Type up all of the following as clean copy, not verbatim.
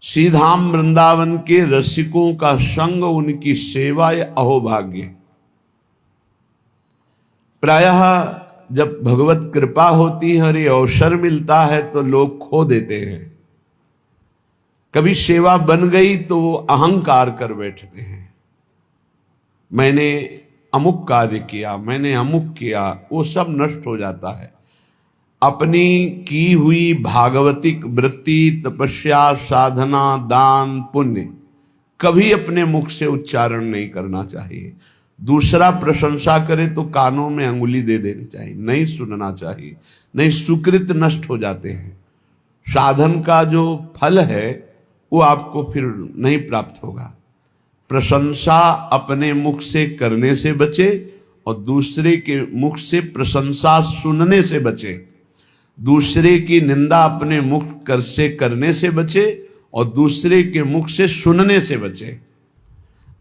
श्री धाम वृंदावन के रसिकों का संग, उनकी सेवा या अहोभाग्य। प्रायः जब भगवत कृपा होती है और ये अवसर मिलता है तो लोग खो देते हैं। कभी सेवा बन गई तो वो अहंकार कर बैठते हैं, मैंने अमुक कार्य किया, मैंने अमुक किया, वो सब नष्ट हो जाता है। अपनी की हुई भागवतिक वृत्ति, तपस्या, साधना, दान, पुण्य कभी अपने मुख से उच्चारण नहीं करना चाहिए। दूसरा प्रशंसा करे तो कानों में अंगुली दे देनी चाहिए, नहीं सुनना चाहिए, नहीं सुकृत नष्ट हो जाते हैं। साधन का जो फल है वो आपको फिर नहीं प्राप्त होगा। प्रशंसा अपने मुख से करने से बचे और दूसरे के मुख से प्रशंसा सुनने से बचे। दूसरे की निंदा अपने मुख कर से करने से बचे और दूसरे के मुख से सुनने से बचे।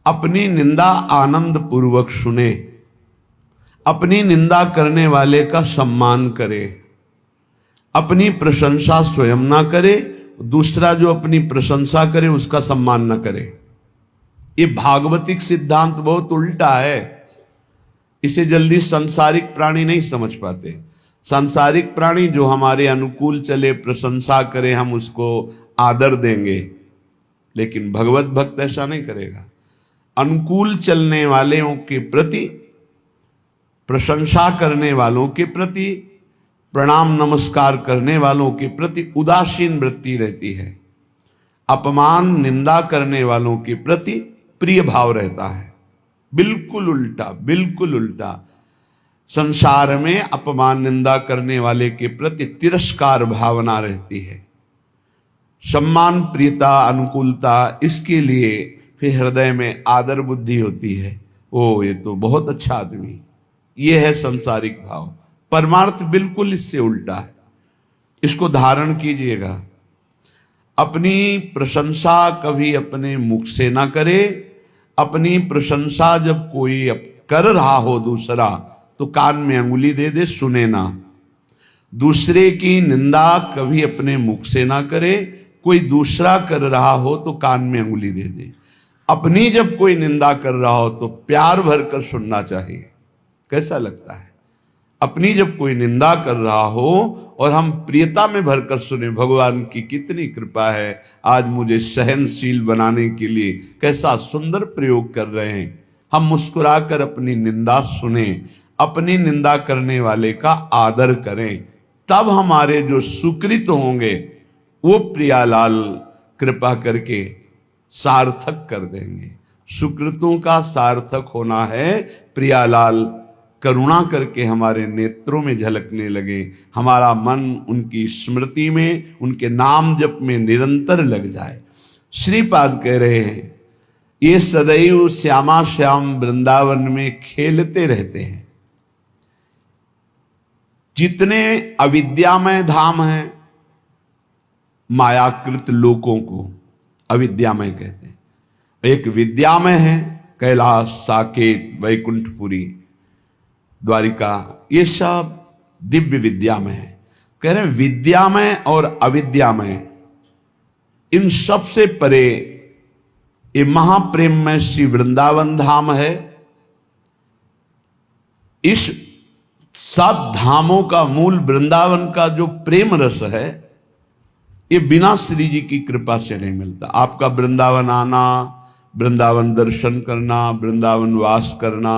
अपनी निंदा आनंद पूर्वक सुने, अपनी निंदा करने वाले का सम्मान करे, अपनी प्रशंसा स्वयं ना करे, दूसरा जो अपनी प्रशंसा करे उसका सम्मान न करे। ये भागवतिक सिद्धांत बहुत उल्टा है, इसे जल्दी सांसारिक प्राणी नहीं समझ पाते। सांसारिक प्राणी जो हमारे अनुकूल चले, प्रशंसा करे, हम उसको आदर देंगे, लेकिन भगवत भक्त ऐसा नहीं करेगा। अनुकूल चलने वालों के प्रति, प्रशंसा करने वालों के प्रति, प्रणाम नमस्कार करने वालों के प्रति उदासीन वृत्ति रहती है। अपमान निंदा करने वालों के प्रति प्रिय भाव रहता है। बिल्कुल उल्टा, बिल्कुल उल्टा। संसार में अपमान निंदा करने वाले के प्रति तिरस्कार भावना रहती है। सम्मान, प्रियता, अनुकूलता, इसके लिए फिर हृदय में आदर बुद्धि होती है। ओ ये तो बहुत अच्छा आदमी, ये है संसारिक भाव। परमार्थ बिल्कुल इससे उल्टा है, इसको धारण कीजिएगा। अपनी प्रशंसा कभी अपने मुख से ना करे। अपनी प्रशंसा जब कोई कर रहा हो दूसरा तो कान में अंगुली दे दे, सुने ना। दूसरे की निंदा कभी अपने मुख से ना करे। कोई दूसरा कर रहा हो तो कान में अंगुली दे दे। अपनी जब कोई निंदा कर रहा हो तो प्यार भरकर सुनना चाहिए। कैसा लगता है? अपनी जब कोई निंदा कर रहा हो और हम प्रियता में भरकर सुने, भगवान की कितनी कृपा है, आज मुझे सहनशील बनाने के लिए कैसा सुंदर प्रयोग कर रहे हैं। हम मुस्कुराकर अपनी निंदा सुने, अपनी निंदा करने वाले का आदर करें, तब हमारे जो सुकृत होंगे वो प्रियालाल कृपा करके सार्थक कर देंगे। सुकृतों का सार्थक होना है प्रियालाल करुणा करके हमारे नेत्रों में झलकने लगे, हमारा मन उनकी स्मृति में, उनके नाम जप में निरंतर लग जाए। श्रीपाद कह रहे हैं ये सदैव श्यामा श्याम वृंदावन में खेलते रहते हैं। जितने अविद्यामय धाम हैं, मायाकृत लोकों को अविद्यामय कहते हैं। एक विद्यामय है कैलाश, साकेत, वैकुंठपुरी, द्वारिका, ये सब दिव्य विद्यामय है। कह रहे हैं विद्यामय और अविद्यामय, इन सब से परे ये महाप्रेममय श्री वृंदावन धाम है। इस सब धामों का मूल वृंदावन का जो प्रेम रस है, ये बिना श्री जी की कृपा से नहीं मिलता। आपका वृंदावन आना, वृंदावन दर्शन करना, वृंदावन वास करना,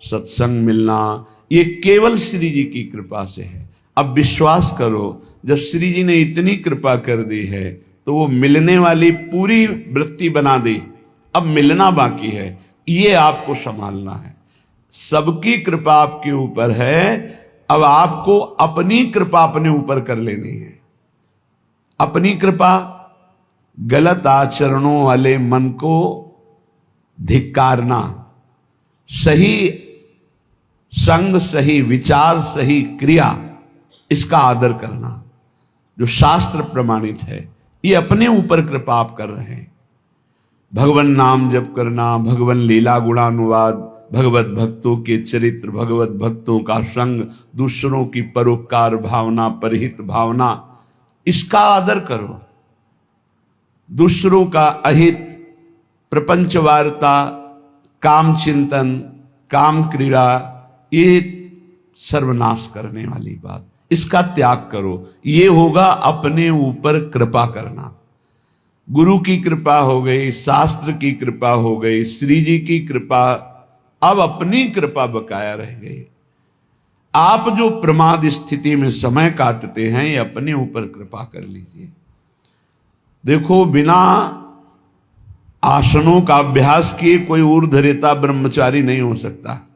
सत्संग मिलना, ये केवल श्री जी की कृपा से है। अब विश्वास करो, जब श्री जी ने इतनी कृपा कर दी है तो वो मिलने वाली पूरी वृत्ति बना दी, अब मिलना बाकी है, ये आपको संभालना है। सबकी कृपा आपके ऊपर है, अब आपको अपनी कृपा अपने ऊपर कर लेनी है। अपनी कृपा, गलत आचरणों वाले मन को धिक्कारना, सही संग, सही विचार, सही क्रिया, इसका आदर करना, जो शास्त्र प्रमाणित है, ये अपने ऊपर कृपा आप कर रहे हैं। भगवान नाम जप करना, भगवान लीला गुणानुवाद, भगवत भक्तों के चरित्र, भगवत भक्तों का संग, दूसरों की परोपकार भावना, परहित भावना, इसका आदर करो। दूसरों का अहित, प्रपंच वार्ता, काम चिंतन, काम क्रीड़ा, ये सर्वनाश करने वाली बात, इसका त्याग करो। ये होगा अपने ऊपर कृपा करना। गुरु की कृपा हो गई, शास्त्र की कृपा हो गई, श्री जी की कृपा, अब अपनी कृपा बकाया रह गई। आप जो प्रमाद स्थिति में समय काटते हैं, ये अपने ऊपर कृपा कर लीजिए। देखो, बिना आसनों का अभ्यास किए कोई ऊर्ध्वरेता ब्रह्मचारी नहीं हो सकता।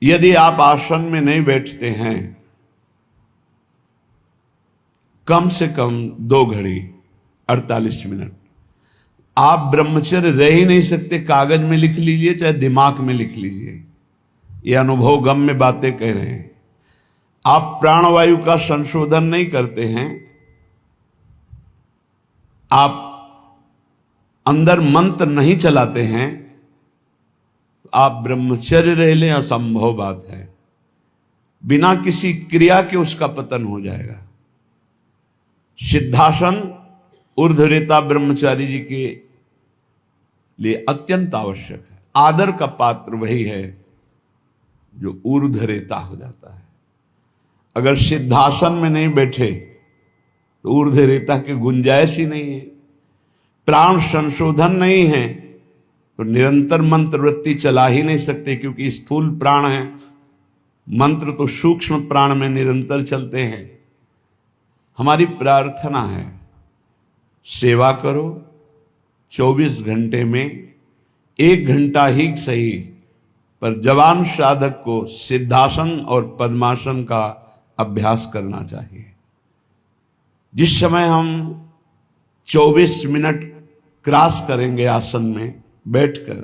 यदि आप आसन में नहीं बैठते हैं कम से कम 2 घड़ी 48 मिनट, आप ब्रह्मचर्य रह ही नहीं सकते। कागज में लिख लीजिए चाहे दिमाग में लिख लीजिए, ये अनुभव गम में बातें कह रहे हैं। आप प्राणवायु का संशोधन नहीं करते हैं, आप अंदर मंत्र नहीं चलाते हैं, आप ब्रह्मचर्य रह लें, असंभव बात है। बिना किसी क्रिया के उसका पतन हो जाएगा। सिद्धासन ऊर्ध्वरेता ब्रह्मचारी जी के लिए अत्यंत आवश्यक है। आदर का पात्र वही है जो ऊर्ध्वरेता हो जाता है। अगर सिद्धासन में नहीं बैठे तो ऊर्ध्वरेता की गुंजाइश ही नहीं है। प्राण संशोधन नहीं है तो निरंतर मंत्र वृत्ति चला ही नहीं सकते, क्योंकि स्थूल प्राण है, मंत्र तो सूक्ष्म प्राण में निरंतर चलते हैं। हमारी प्रार्थना है, सेवा करो, 24 घंटे में 1 घंटा ही सही, पर जवान साधक को सिद्धासन और पद्मासन का अभ्यास करना चाहिए। जिस समय हम 24 मिनट क्रॉस करेंगे आसन में बैठकर,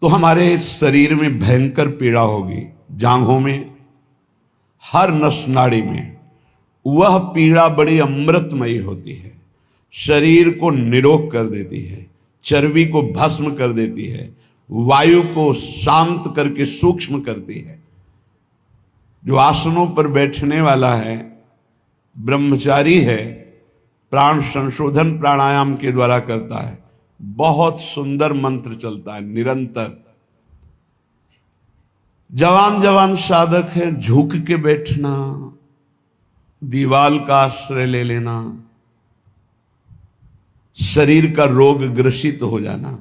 तो हमारे शरीर में भयंकर पीड़ा होगी, जांघों में, हर नस नाड़ी में। वह पीड़ा बड़ी अमृतमयी होती है, शरीर को निरोग कर देती है, चर्बी को भस्म कर देती है, वायु को शांत करके सूक्ष्म करती है। जो आसनों पर बैठने वाला है, ब्रह्मचारी है, प्राण संशोधन प्राणायाम के द्वारा करता है, बहुत सुंदर मंत्र चलता है निरंतर। जवान जवान साधक है, झुक के बैठना, दीवाल का आश्रय ले लेना, शरीर का रोग ग्रसित हो जाना,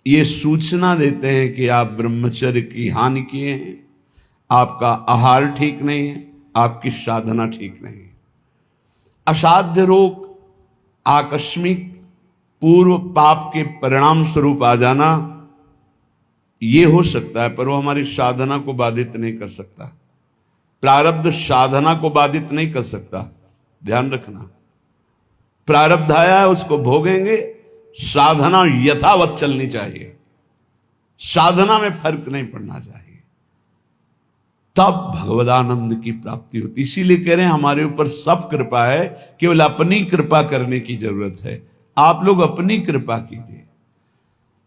ये सूचना देते हैं कि आप ब्रह्मचर्य की हानि किए हैं, आपका आहार ठीक नहीं है, आपकी साधना ठीक नहीं है। असाध्य रोग, आकस्मिक पूर्व पाप के परिणाम स्वरूप आ जाना, ये हो सकता है, पर वो हमारी साधना को बाधित नहीं कर सकता। प्रारब्ध साधना को बाधित नहीं कर सकता, ध्यान रखना। प्रारब्ध आया है, उसको भोगेंगे, साधना यथावत चलनी चाहिए, साधना में फर्क नहीं पड़ना चाहिए, तब भगवदानंद की प्राप्ति होती। इसीलिए कह रहे हैं हमारे ऊपर सब कृपा है, केवल अपनी कृपा करने की जरूरत है। आप लोग अपनी कृपा कीजिए।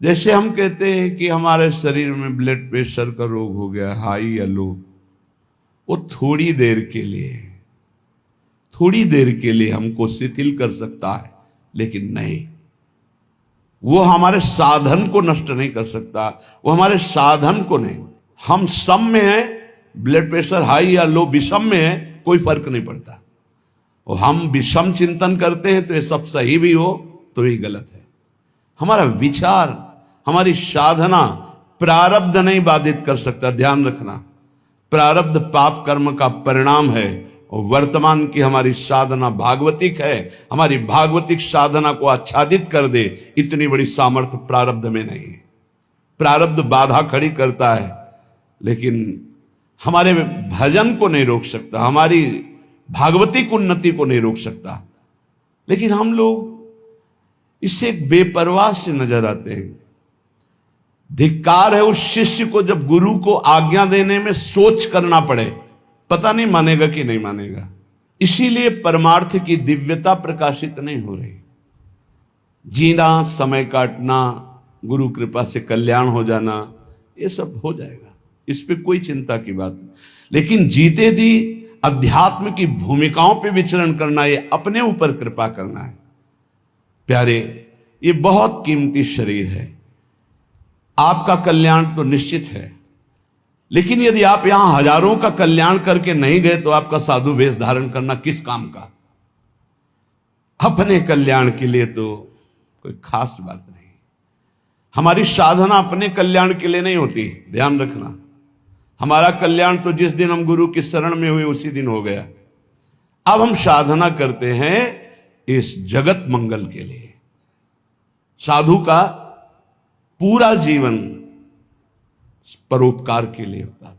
जैसे हम कहते हैं कि हमारे शरीर में ब्लड प्रेशर का रोग हो गया, हाई या लो, वो थोड़ी देर के लिए हमको शिथिल कर सकता है, लेकिन नहीं, वो हमारे साधन को नष्ट नहीं कर सकता, वो हमारे साधन को नहीं। हम सम में हैं, ब्लड प्रेशर हाई या लो, विषम में है, कोई फर्क नहीं पड़ता। और हम विषम चिंतन करते हैं तो ये सब सही भी हो तो ये गलत है। हमारा विचार, हमारी साधना प्रारब्ध नहीं बाधित कर सकता, ध्यान रखना। प्रारब्ध पाप कर्म का परिणाम है, और वर्तमान की हमारी साधना भागवतिक है। हमारी भागवतिक साधना को आच्छादित कर दे, इतनी बड़ी सामर्थ्य प्रारब्ध में नहीं है। प्रारब्ध बाधा खड़ी करता है, लेकिन हमारे भजन को नहीं रोक सकता, हमारी भागवतिक उन्नति को नहीं रोक सकता। लेकिन हम लोग इससे एक बेपरवाह से नजर आते हैं। धिक्कार है उस शिष्य को जब गुरु को आज्ञा देने में सोच करना पड़े, पता नहीं मानेगा कि नहीं मानेगा। इसीलिए परमार्थ की दिव्यता प्रकाशित नहीं हो रही। जीना, समय काटना, गुरु कृपा से कल्याण हो जाना, ये सब हो जाएगा, इस पे कोई चिंता की बात नहीं। लेकिन जीते दी अध्यात्म की भूमिकाओं पे विचरण करना, ये अपने ऊपर कृपा करना है। प्यारे, ये बहुत कीमती शरीर है। आपका कल्याण तो निश्चित है, लेकिन यदि आप यहां हजारों का कल्याण करके नहीं गए तो आपका साधु वेश धारण करना किस काम का? अपने कल्याण के लिए तो कोई खास बात नहीं। हमारी साधना अपने कल्याण के लिए नहीं होती, ध्यान रखना। हमारा कल्याण तो जिस दिन हम गुरु की शरण में हुए उसी दिन हो गया। अब हम साधना करते हैं इस जगत मंगल के लिए। साधु का पूरा जीवन परोपकार के लिए होता है,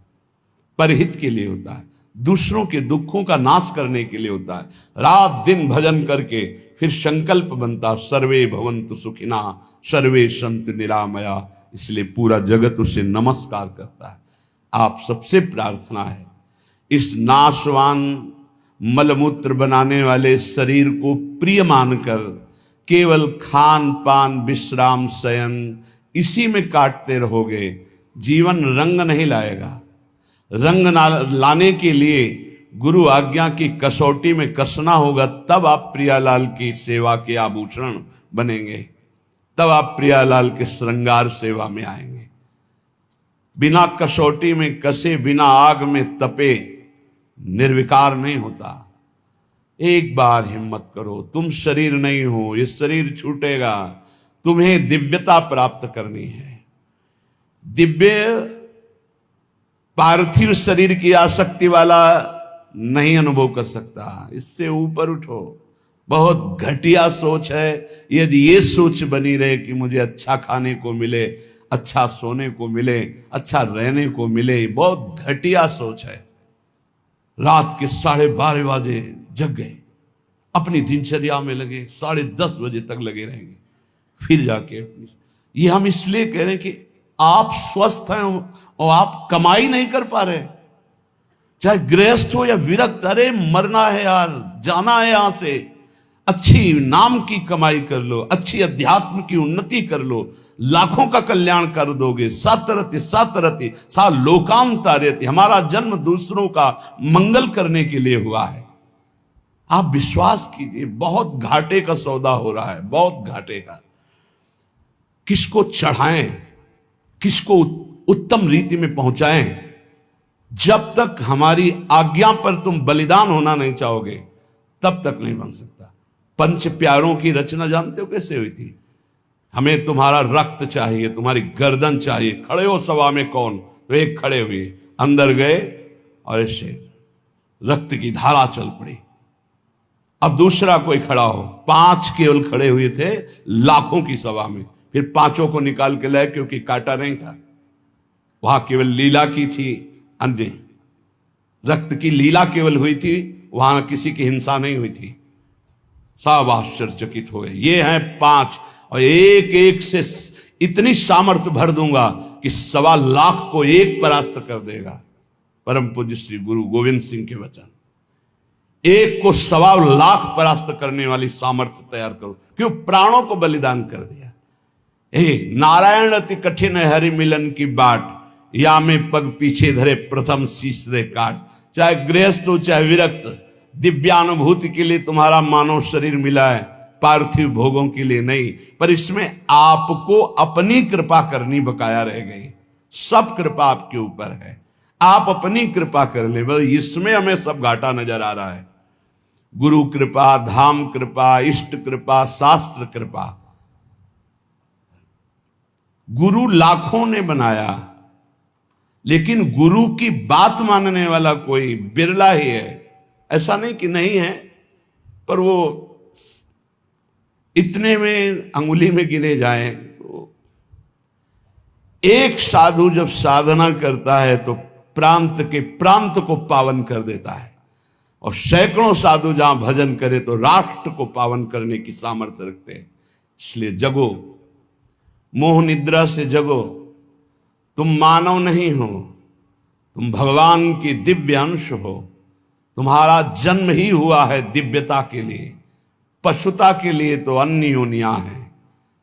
परहित के लिए होता है, दूसरों के दुखों का नाश करने के लिए होता है। रात दिन भजन करके फिर संकल्प बनता, सर्वे भवन्तु सुखिना सर्वे सन्तु निरामया। इसलिए पूरा जगत उसे नमस्कार करता है। आप सबसे प्रार्थना है, इस नाशवान मलमूत्र बनाने वाले शरीर को प्रिय मानकर केवल खान पान विश्राम शयन इसी में काटते रहोगे, जीवन रंग नहीं लाएगा। रंग लाने के लिए गुरु आज्ञा की कसौटी में कसना होगा, तब आप प्रियालाल की सेवा के आभूषण बनेंगे, तब आप प्रियालाल के श्रृंगार सेवा में आएंगे। बिना कसौटी में कसे, बिना आग में तपे निर्विकार नहीं होता। एक बार हिम्मत करो, तुम शरीर नहीं हो, ये शरीर छूटेगा, तुम्हें दिव्यता प्राप्त करनी है। दिव्य पार्थिव शरीर की आसक्ति वाला नहीं अनुभव कर सकता, इससे ऊपर उठो। बहुत घटिया सोच है यदि ये सोच बनी रहे कि मुझे अच्छा खाने को मिले, अच्छा सोने को मिले, अच्छा रहने को मिले। बहुत घटिया सोच है। रात के 12:30 बजे जग गए, अपनी दिनचर्या में लगे, 10:30 बजे तक लगे रहेंगे, फिर जाके ये हम इसलिए कह रहे हैं कि आप स्वस्थ हैं और आप कमाई नहीं कर पा रहे, चाहे गृहस्थ हो या विरक्त। अरे मरना है यार, जाना है यहां से। अच्छी नाम की कमाई कर लो, अच्छी अध्यात्म की उन्नति कर लो, लाखों का कल्याण कर दोगे। सतरति सतरति सा लोकांतारयति। हमारा जन्म दूसरों का मंगल करने के लिए हुआ है। आप विश्वास कीजिए, बहुत घाटे का सौदा हो रहा है, बहुत घाटे का। किसको चढ़ाएं, किसको उत्तम रीति में पहुंचाएं, जब तक हमारी आज्ञा पर तुम बलिदान होना नहीं चाहोगे तब तक नहीं बन सकता। पंच प्यारों की रचना जानते हो कैसे हुई थी? हमें तुम्हारा रक्त चाहिए, तुम्हारी गर्दन चाहिए, खड़े हो सभा में कौन? तो एक खड़े हुए, अंदर गए और ऐसे रक्त की धारा चल पड़ी। अब दूसरा कोई खड़ा हो, 5 केवल खड़े हुए थे लाखों की सभा में। फिर 5 को निकाल के लाए, क्योंकि काटा नहीं था, वहां केवल लीला की थी, अन्य रक्त की लीला केवल हुई थी, वहां किसी की हिंसा नहीं हुई थी। सब आश्चर्यचकित हो गए। ये हैं 5 और एक एक से इतनी सामर्थ्य भर दूंगा कि 1.25 लाख को एक परास्त कर देगा। परम पूज्य श्री गुरु गोविंद सिंह के वचन। एक को 1.25 लाख परास्त करने वाली सामर्थ्य तैयार करो, क्यों? प्राणों को बलिदान कर दिया। नारायण अति कठिन है हरि मिलन की बाट, या में पग पीछे धरे प्रथम शीश दे काट। चाहे गृहस्थ हो चाहे विरक्त, दिव्यानुभूति के लिए तुम्हारा मानव शरीर मिला है, पार्थिव भोगों के लिए नहीं। पर इसमें आपको अपनी कृपा करनी बकाया रह गई। सब कृपा आपके ऊपर है, आप अपनी कृपा कर ले। बस इसमें हमें सब घाटा नजर आ रहा है। गुरु कृपा, धाम कृपा, इष्ट कृपा, शास्त्र कृपा। गुरु लाखों ने बनाया, लेकिन गुरु की बात मानने वाला कोई बिरला ही है। ऐसा नहीं कि नहीं है, पर वो इतने में अंगुली में गिने जाए। तो एक साधु जब साधना करता है तो प्रांत के प्रांत को पावन कर देता है, और सैकड़ों साधु जहां भजन करे तो राष्ट्र को पावन करने की सामर्थ्य रखते हैं। इसलिए जगो, मोह निद्रा से जगो। तुम मानव नहीं हो, तुम भगवान की दिव्य अंश हो। तुम्हारा जन्म ही हुआ है दिव्यता के लिए, पशुता के लिए तो अन्य योनियां हैं।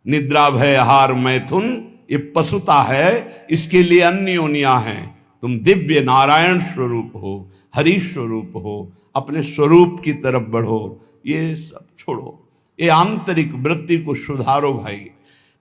निद्रा भय आहार मैथुन ये पशुता है, इसके लिए अन्य योनियां हैं। तुम दिव्य नारायण स्वरूप हो। हरि स्वरूप हो, अपने स्वरूप की तरफ बढ़ो, ये सब छोड़ो, ये आंतरिक वृत्ति को सुधारो भाई।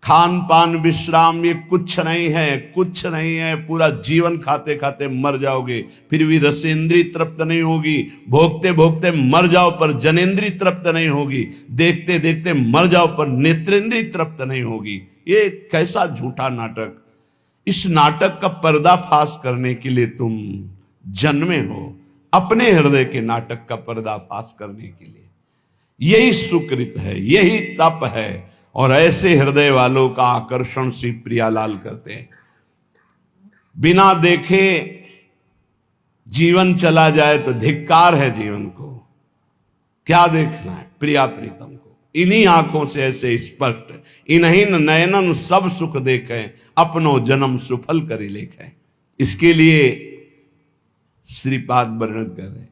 खान पान विश्राम ये कुछ नहीं है, कुछ नहीं है। पूरा जीवन खाते खाते मर जाओगे, फिर भी रसेंद्री तृप्त नहीं होगी। भोगते भोगते मर जाओ पर जनेंद्री तृप्त नहीं होगी। देखते देखते मर जाओ पर नेत्रेंद्री तृप्त नहीं होगी। ये कैसा झूठा नाटक। इस नाटक का पर्दाफाश करने के लिए तुम जन्मे हो, अपने हृदय के नाटक का पर्दाफाश करने के लिए। यही सुकृत है, यही तप है, और ऐसे हृदय वालों का आकर्षण श्री प्रियालाल करते हैं। बिना देखे जीवन चला जाए तो धिक्कार है जीवन को। क्या देखना है? प्रिया प्रीतम को। इन्हीं आंखों से ऐसे स्पष्ट, इन्हीं नयनन सब सुख देखें, अपनो जन्म सुफल करी लेखें। इसके लिए श्रीपाद वर्णन कर रहे,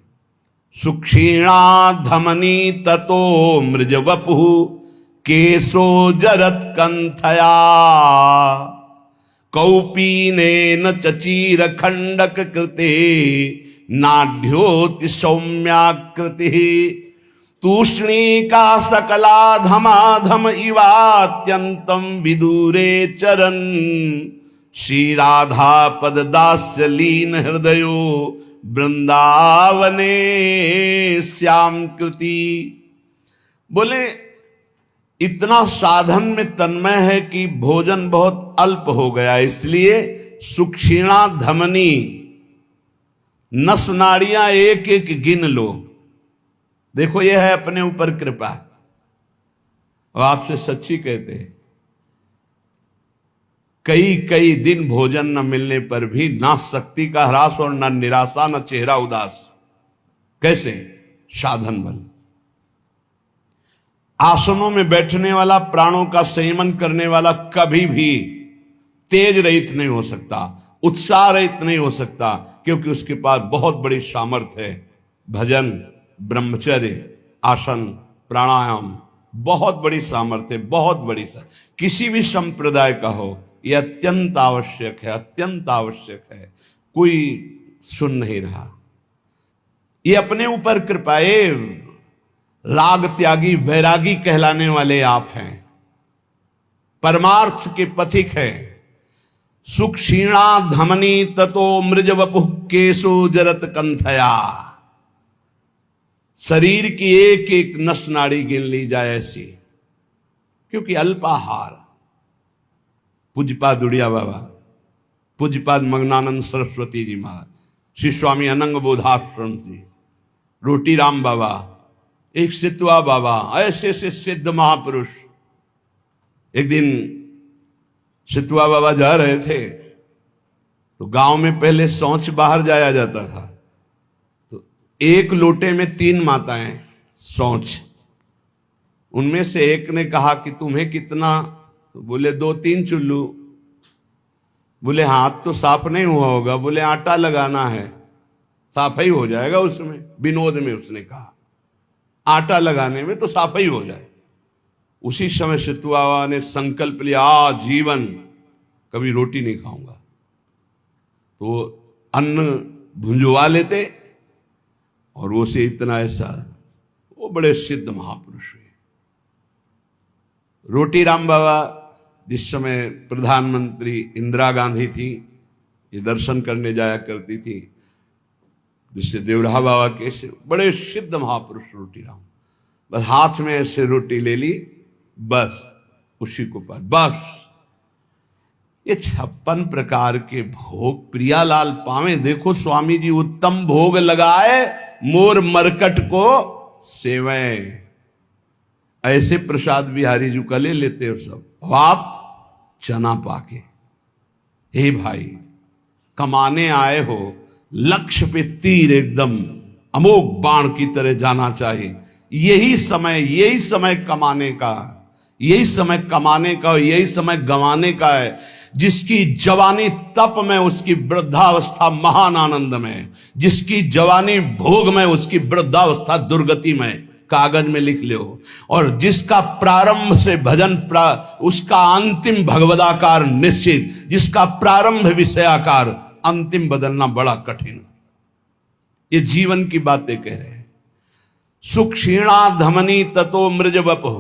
सुक्षीणा धमनी ततो मृज वपु केशो जरत कंथया कौपीनेन चचीर खंडक कृते नाढ्योति सौम्याकृति तूष्णीका सकला धमाधम इवात्यंतम विदूरे चरन श्री राधा पद दास्य लीन हृदयो वृंदावने श्याम कृति। बोले इतना साधन में तन्मय है कि भोजन बहुत अल्प हो गया, इसलिए सुक्षीणा धमनी, नस नाड़ियां एक एक गिन लो। देखो यह है अपने ऊपर कृपा। और आपसे सच्ची कहते हैं, कई कई दिन भोजन न मिलने पर भी ना शक्ति का ह्रास और न निराशा न चेहरा उदास। कैसे? साधन बल। आसनों में बैठने वाला, प्राणों का संयमन करने वाला कभी भी तेज रहित नहीं हो सकता, उत्साह रहित नहीं हो सकता, क्योंकि उसके पास बहुत बड़ी सामर्थ्य है। भजन, ब्रह्मचर्य, आसन, प्राणायाम, बहुत बड़ी सामर्थ्य, बहुत बड़ी किसी भी संप्रदाय का हो, यह अत्यंत आवश्यक है, अत्यंत आवश्यक है। कोई सुन नहीं रहा। ये अपने ऊपर कृपाए राग त्यागी वैरागी कहलाने वाले आप हैं, परमार्थ के पथिक हैं। सुक्षीणा धमनी ततो मृज वपु केशो जरत कंथया। शरीर की एक एक नस नाड़ी गिन ली जाए ऐसी, क्योंकि अल्पाहार। पूज्यपाद उड़िया बाबा, पूज्यपाद मग्नानंद सरस्वती जी महाराज, श्री स्वामी अनंग बोधाश्रम जी, रोटी राम बाबा, एक सितवा बाबा, ऐसे ऐसे सिद्ध महापुरुष। एक दिन सितवा बाबा जा रहे थे तो गांव में पहले शौच बाहर जाया जाता था, तो एक लोटे में 3 माताएं शौच। उनमें से एक ने कहा कि तुम्हें कितना? तो बोले 2-3 चुल्लू। बोले हाथ तो साफ नहीं हुआ होगा। बोले आटा लगाना है, साफ ही हो जाएगा उसमें। विनोद में उसने कहा आटा लगाने में तो साफ ही हो जाए। उसी समय सितुआ ने संकल्प लिया, जीवन कभी रोटी नहीं खाऊंगा। तो अन्न भुंजवा लेते और वो से इतना ऐसा, वो बड़े सिद्ध महापुरुष हुए। रोटी राम बाबा जिस समय प्रधानमंत्री इंदिरा गांधी थी, ये दर्शन करने जाया करती थी, जिससे देवराहा बाबा के से बड़े सिद्ध महापुरुष रोटी राम। बस हाथ में ऐसे रोटी ले ली, बस उसी को पास, बस। ये 56 प्रकार के भोग प्रियालाल पावे। देखो स्वामी जी उत्तम भोग लगाए, मोर मरकट को सेवे। ऐसे प्रसाद बिहारी जी का ले लेते हो सब, आप चना पाके। हे भाई, कमाने आए हो, लक्ष्य पे तीर एकदम अमोघ बाण की तरह जाना चाहिए। यही समय कमाने का, यही समय कमाने का, यही समय गंवाने का है। जिसकी जवानी तप में, उसकी वृद्धावस्था महान आनंद में। जिसकी जवानी भोग में, उसकी वृद्धावस्था दुर्गति में। कागज में लिख लो। और जिसका प्रारंभ से भजन उसका अंतिम भगवदाकार निश्चित। जिसका प्रारंभ विषयाकार, अंतिम बदलना बड़ा कठिन। ये जीवन की बातें कह रहे हैं। सुख क्षीणा धमनी ततो मृज वपु।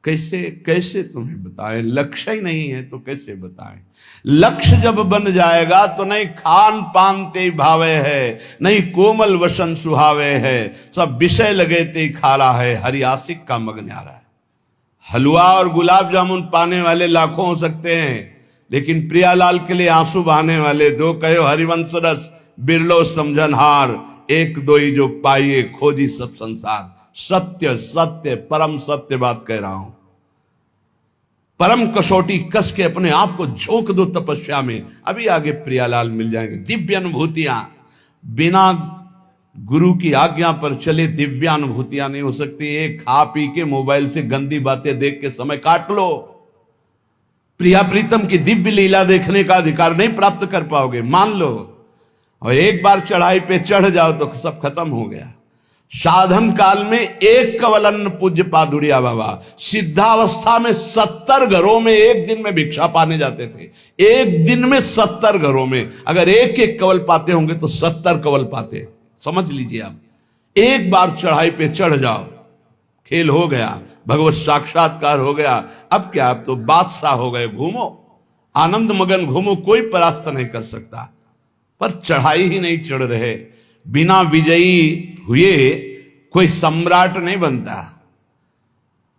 कैसे कैसे तुम्हें बताएं, लक्ष्य ही नहीं है तो कैसे बताएं। लक्ष्य जब बन जाएगा तो नहीं खान पान ते भावे है, नहीं कोमल वसन सुहावे है, सब विषय लगे ते खाला है, हरियासिक का मग न्यारा है। हलवा और गुलाब जामुन पाने वाले लाखों हो सकते हैं, लेकिन प्रियालाल के लिए आंसू बहाने वाले दो कहो हरिवंश रस बिरलो समझनहार, एक दो ही जो पाइए खोजी सब संसार। सत्य सत्य परम सत्य बात कह रहा हूं। परम कसौटी कस के अपने आप को झोंक दो तपस्या में, अभी आगे प्रियालाल मिल जाएंगे। दिव्य अनुभूतियां बिना गुरु की आज्ञा पर चले दिव्य अनुभूतियां नहीं हो सकती। एक खा पी के मोबाइल से गंदी बातें देख के समय काट लो, प्रिया प्रीतम की दिव्य लीला देखने का अधिकार नहीं प्राप्त कर पाओगे, मान लो। और एक बार चढ़ाई पे चढ़ जाओ तो सब खत्म हो गया। साधन काल में एक कवलन पूज्य पादुड़िया बाबा सिद्धावस्था में 70 घरों में एक दिन में भिक्षा पाने जाते थे। एक दिन में 70 घरों में अगर एक एक कवल पाते होंगे तो 70 कवल पाते। समझ लीजिए आप, एक बार चढ़ाई पे चढ़ जाओ, खेल हो गया, भगवत साक्षात्कार हो गया। अब क्या, अब तो बादशाह हो गए, घूमो आनंद मगन घूमो, कोई परास्त नहीं कर सकता। पर चढ़ाई ही नहीं चढ़ रहे। बिना विजयी हुए कोई सम्राट नहीं बनता।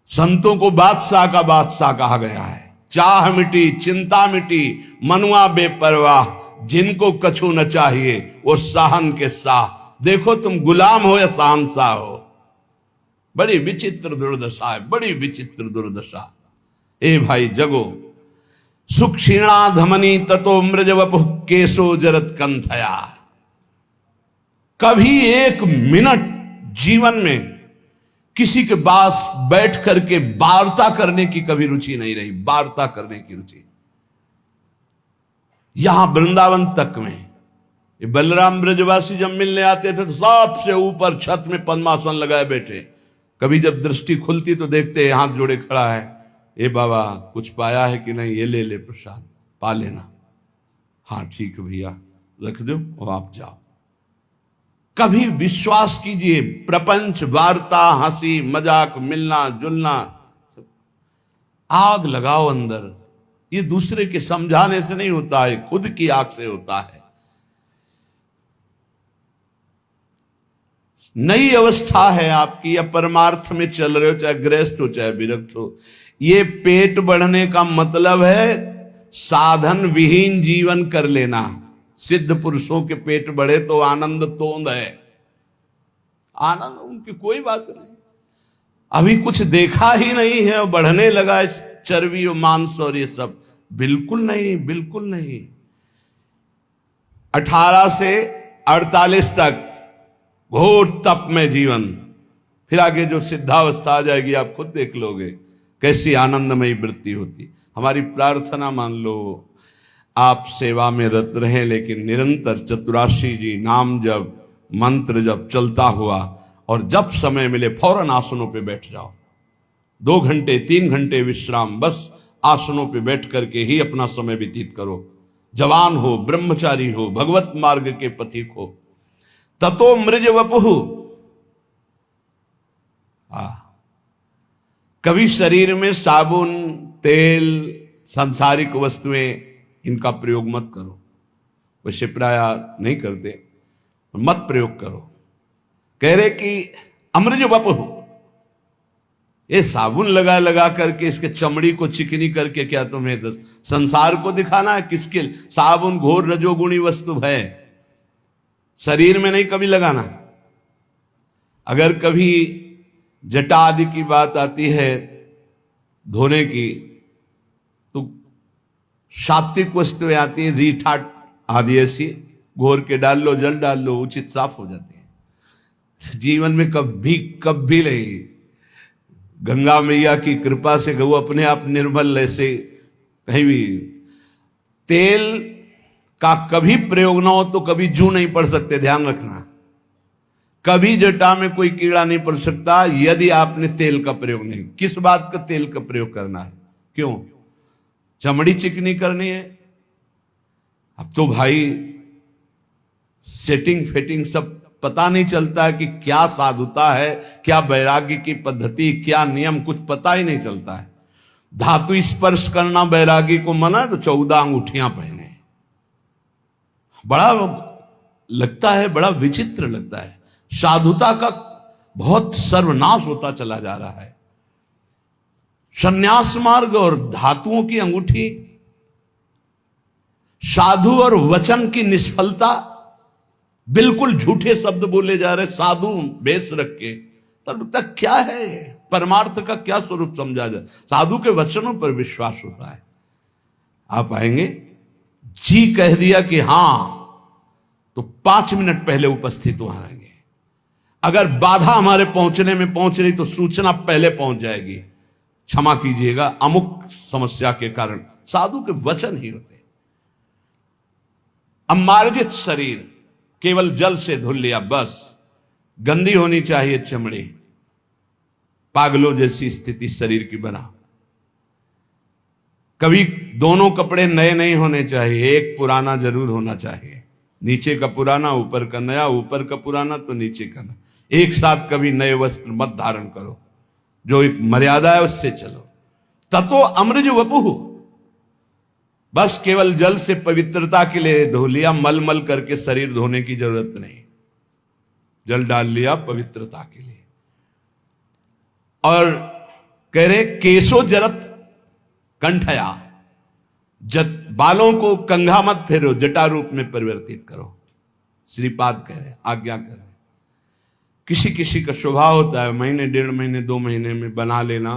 संतों को बादशाह का बादशाह कहा गया है। चाह मिटी चिंता मिटी मनुआ बेपरवाह, जिनको कछु न चाहिए वो साहन के साह। देखो तुम गुलाम हो या शहंशाह हो। बड़ी विचित्र दुर्दशा है, बड़ी विचित्र दुर्दशा। ए भाई जगो। सुख क्षीणा धमनी ततो मृज वपु, केशो जरत कंथया। कभी एक मिनट जीवन में किसी के पास बैठ करके वार्ता करने की कभी रुचि नहीं रही, वार्ता करने की रुचि। यहां वृंदावन तक में ये बलराम ब्रजवासी जब मिलने आते थे तो सबसे ऊपर छत में पद्मासन लगाए बैठे। कभी जब दृष्टि खुलती तो देखते हाथ जोड़े खड़ा है, ए बाबा कुछ पाया है कि नहीं, ये ले ले प्रसाद, पा लेना। हाँ ठीक है भैया, रख दो और आप जाओ। कभी विश्वास कीजिए, प्रपंच वार्ता हंसी मजाक मिलना जुलना, आग लगाओ अंदर। ये दूसरे के समझाने से नहीं होता है, खुद की आग से होता है। नई अवस्था है आपकी, या परमार्थ में चल रहे हो, चाहे गृहस्थ हो चाहे विरक्त हो। ये पेट बढ़ने का मतलब है साधन विहीन जीवन कर लेना। सिद्ध पुरुषों के पेट बढ़े तो आनंद तोंद है, आनंद उनकी कोई बात नहीं। अभी कुछ देखा ही नहीं है और बढ़ने लगा चर्बी और मांस और ये सब, बिल्कुल नहीं, बिल्कुल नहीं। 18 से 48 तक घोर तप में जीवन, फिर आगे जो सिद्धावस्था आ जाएगी आप खुद देख लोगे कैसी आनंदमयी वृत्ति होती। हमारी प्रार्थना मान लो आप सेवा में रत रहें, लेकिन निरंतर चतुराशी जी नाम जब मंत्र जब चलता हुआ, और जब समय मिले फौरन आसनों पे बैठ जाओ। 2 घंटे 3 घंटे विश्राम, बस आसनों पे बैठ करके ही अपना समय व्यतीत करो। जवान हो, ब्रह्मचारी हो, भगवत मार्ग के पथिक हो। ततो मृज वपुहु। कभी शरीर में साबुन तेल सांसारिक वस्तुएं इनका प्रयोग मत करो। वैसे प्राय नहीं करते, मत प्रयोग करो। कह रहे कि अमृज वपुहु, ये साबुन लगा लगा करके इसके चमड़ी को चिकनी करके क्या तुम्हें संसार को दिखाना है? किसके? साबुन घोर रजोगुणी वस्तु है, शरीर में नहीं कभी लगाना। अगर कभी जटा आदि की बात आती है धोने की, तो सात्विक वस्तुएं आती है, रीठा आदि ऐसी घोर के डाल लो, जल डाल लो, उचित साफ हो जाती है। जीवन में कभी नहीं। गंगा मैया की कृपा से गौ अपने आप निर्मल, ऐसे कहीं भी तेल का कभी प्रयोग ना हो तो कभी जू नहीं पड़ सकते, ध्यान रखना। कभी जटा में कोई कीड़ा नहीं पड़ सकता यदि आपने तेल का प्रयोग नहीं। किस बात का तेल का प्रयोग करना है? क्यों? चमड़ी चिकनी करनी है। अब तो भाई सेटिंग फेटिंग सब पता नहीं चलता है कि क्या साधुता है, क्या वैराग्य की पद्धति, क्या नियम, कुछ पता ही नहीं चलता है। धातु स्पर्श करना वैरागी को मना, तो 14 अंगूठियां पहने। बड़ा लगता है, बड़ा विचित्र लगता है। साधुता का बहुत सर्वनाश होता चला जा रहा है। संन्यास मार्ग और धातुओं की अंगूठी, साधु और वचन की निष्फलता, बिल्कुल झूठे शब्द बोले जा रहे। साधु वेश रख के, तब तक क्या है, परमार्थ का क्या स्वरूप समझा जाए? साधु के वचनों पर विश्वास होता है। आप आएंगे, जी कह दिया कि हां, तो 5 मिनट पहले उपस्थित वहां रहेंगे। अगर बाधा हमारे पहुंचने में पहुंच रही तो सूचना पहले पहुंच जाएगी, क्षमा कीजिएगा अमुक समस्या के कारण। साधु के वचन ही होते। अमार्जित शरीर, केवल जल से धुल लिया बस। गंदी होनी चाहिए चमड़ी, पागलों जैसी स्थिति शरीर की बना। कभी दोनों कपड़े नए नहीं होने चाहिए, एक पुराना जरूर होना चाहिए। नीचे का पुराना, ऊपर का नया, ऊपर का पुराना तो नीचे का नया। एक साथ कभी नए वस्त्र मत धारण करो, जो एक मर्यादा है उससे चलो। ततो अमृज वपुः, बस केवल जल से पवित्रता के लिए धो लिया, मल मल करके शरीर धोने की जरूरत नहीं। जल डाल लिया पवित्रता के लिए। और कह रहे केशो जरत कंठया, बालों को कंघा मत फेरो, जटा रूप में परिवर्तित करो। श्रीपाद कह रहे, आज्ञा कर रहे। किसी किसी का स्वभाव होता है महीने, 1.5 महीने, 2 महीने में बना लेना,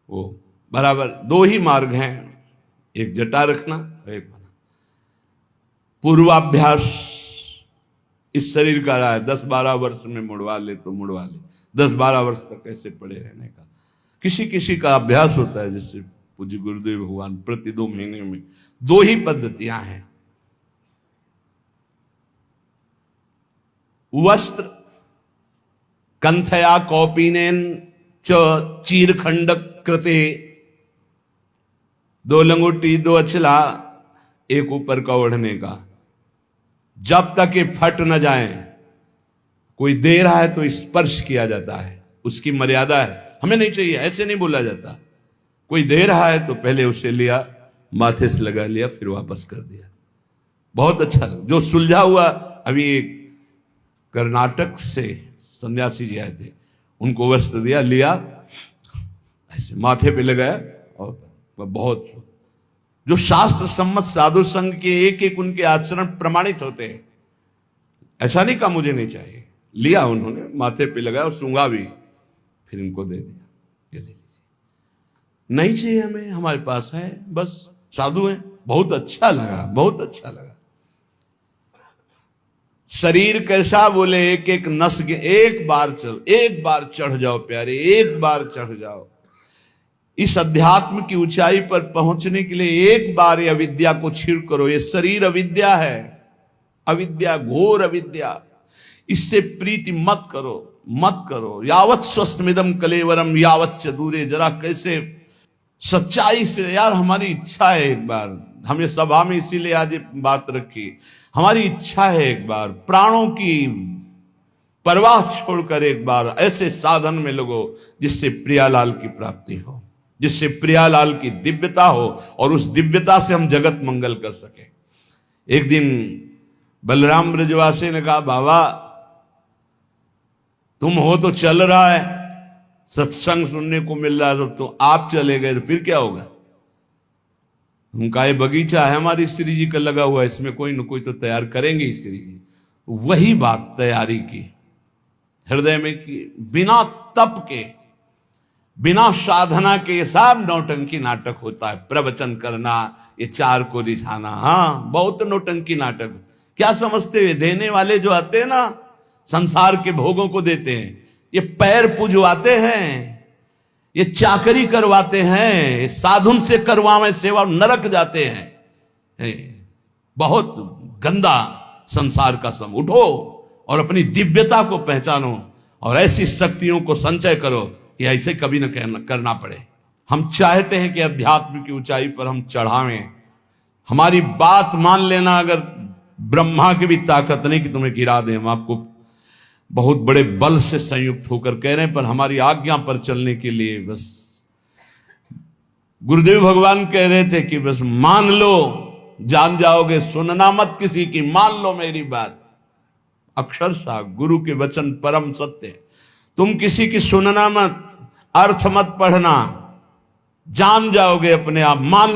वो बराबर। 2 ही मार्ग हैं, एक जटा रखना, एक बना। पूर्वाभ्यास इस शरीर का रहा है, 10-12 वर्ष में मुड़वा ले तो मुड़वा ले, 10-12 वर्ष तक कैसे पड़े रहने का। किसी किसी का अभ्यास होता है, जैसे पूज्य गुरुदेव भगवान प्रति 2 महीने में। 2 ही पद्धतियां हैं। वस्त्र कंथया कौपीनेन च चीरखंड कृते, 2 लंगोटी 2 अचला, एक ऊपर का ओढ़ने का, जब तक ये फट न जाए। कोई दे रहा है तो स्पर्श किया जाता है, उसकी मर्यादा है, हमें नहीं चाहिए, ऐसे नहीं बोला जाता। कोई दे रहा है तो पहले उसे लिया, माथे से लगा लिया, फिर वापस कर दिया। बहुत अच्छा। जो सुलझा हुआ, अभी कर्नाटक से सन्यासी जी आए थे, उनको वस्त्र दिया, लिया, ऐसे माथे पे लगाया, और बहुत जो शास्त्र सम्मत साधु संघ के एक एक उनके आचरण प्रमाणित होते हैं। ऐसा नहीं कहा मुझे नहीं चाहिए, लिया उन्होंने, माथे पे लगाया और सूंघा भी, फिर इनको दे दिया, ये ले लीजिए। नहीं चाहिए हमें, हमारे पास है, बस साधु हैं। बहुत अच्छा लगा, बहुत अच्छा लगा। शरीर कैसा, बोले एक एक नस के, एक बार चढ़ जाओ प्यारे, एक बार चढ़ जाओ। इस अध्यात्म की ऊंचाई पर पहुंचने के लिए एक बार ये अविद्या को छीड़ करो। ये शरीर अविद्या है, अविद्या, घोर अविद्या। इससे प्रीति मत करो, मत करो। यावत स्वस्थमिदम कलेवरम यावत च दूरे। जरा कैसे सच्चाई से, यार हमारी इच्छा है एक बार, हमें सभा में इसीलिए आज बात रखी, हमारी इच्छा है एक बार प्राणों की परवाह छोड़कर एक बार ऐसे साधन में लगो जिससे प्रियालाल की प्राप्ति हो, जिससे प्रियालाल की दिव्यता हो, और उस दिव्यता से हम जगत मंगल कर सके। एक दिन बलराम ब्रजवासी ने कहा, बाबा तुम हो तो चल रहा है, सत्संग सुनने को मिल रहा है, तो आप चले गए तो फिर क्या होगा? उनका ये बगीचा है हमारी श्री जी का लगा हुआ है, इसमें कोई न कोई तो तैयार करेंगे ही श्री जी। वही बात तैयारी की, हृदय में की, बिना तप के, बिना साधना के। ये सब नौटंकी नाटक होता है। प्रवचन करना, ये 4 को रिझाना, हाँ बहुत नौटंकी नाटक। क्या समझते हैं? देने वाले जो आते हैं ना, संसार के भोगों को देते हैं, ये पैर पुजवाते हैं, ये चाकरी करवाते हैं, साधुन से करवावे सेवा, नरक जाते हैं। बहुत गंदा संसार का सम। उठो और अपनी दिव्यता को पहचानो और ऐसी शक्तियों को संचय करो कि ऐसे कभी न करना पड़े। हम चाहते हैं कि अध्यात्म की ऊंचाई पर हम चढ़ावें। हमारी बात मान लेना, अगर ब्रह्मा की भी ताकत नहीं कि तुम्हें गिरा दें। हम आपको बहुत बड़े बल से संयुक्त होकर कह रहे हैं, पर हमारी आज्ञा पर चलने के लिए बस गुरुदेव भगवान कह रहे थे कि बस मान लो, जान जाओगे, सुनना मत किसी की, मान लो मेरी बात। अक्षरशः गुरु के वचन परम सत्य। तुम किसी की सुनना मत, अर्थ मत पढ़ना, जान जाओगे अपने आप, मान लो।